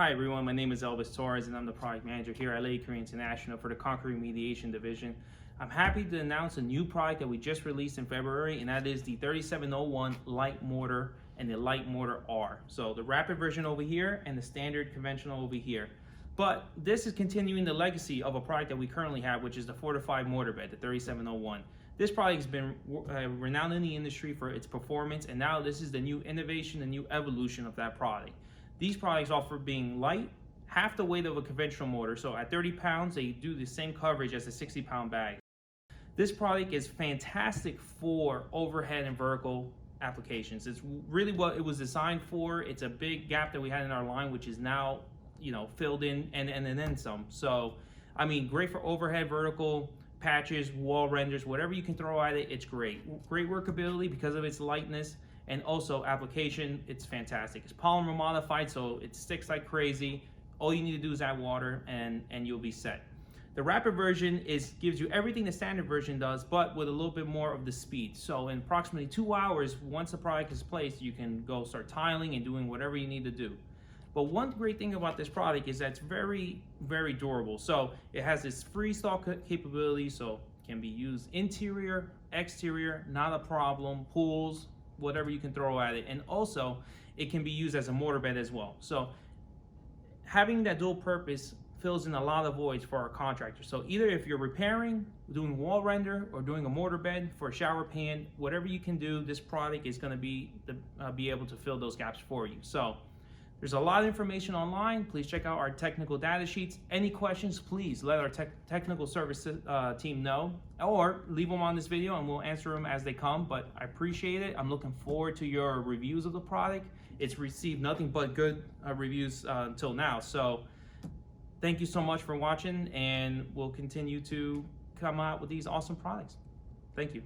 Hi everyone, my name is Elvis Torres and I'm the product manager here at LATICRETE International for the concrete remediation division. I'm happy to announce a new product that we just released in February, and that is the 3701 Lite Mortar and the Lite Mortar R. So the rapid version over here and the standard conventional over here. But this is continuing the legacy of a product that we currently have, which is the fortified mortar bed, the 3701. This product has been renowned in the industry for its performance, and now this is the new innovation, the new evolution of that product. These products offer being light, half the weight of a conventional mortar. So at 30 pounds, they do the same coverage as a 60-pound bag. This product is fantastic for overhead and vertical applications. It's really what it was designed for. It's a big gap that we had in our line, which is now, filled in and then some. So, I mean, great for overhead, vertical, patches, wall renders, whatever you can throw at it, it's great. Great workability because of its lightness. And also application, it's fantastic. It's polymer modified, so it sticks like crazy. All you need to do is add water and you'll be set. The rapid version gives you everything the standard version does, but with a little bit more of the speed. So in approximately 2 hours, once the product is placed, you can go start tiling and doing whatever you need to do. But one great thing about this product is that it's very, very durable. So it has this freeze-thaw capability, so it can be used interior, exterior, not a problem, pools, whatever you can throw at it. And also it can be used as a mortar bed as well. So having that dual purpose fills in a lot of voids for our contractors. So either if you're repairing, doing wall render, or doing a mortar bed for a shower pan, whatever you can do, this product is going to be able to fill those gaps for you. So there's a lot of information online. Please check out our technical data sheets. Any questions, please let our technical service team know, or leave them on this video and we'll answer them as they come. But I appreciate it. I'm looking forward to your reviews of the product. It's received nothing but good reviews until now. So thank you so much for watching, and we'll continue to come out with these awesome products. Thank you.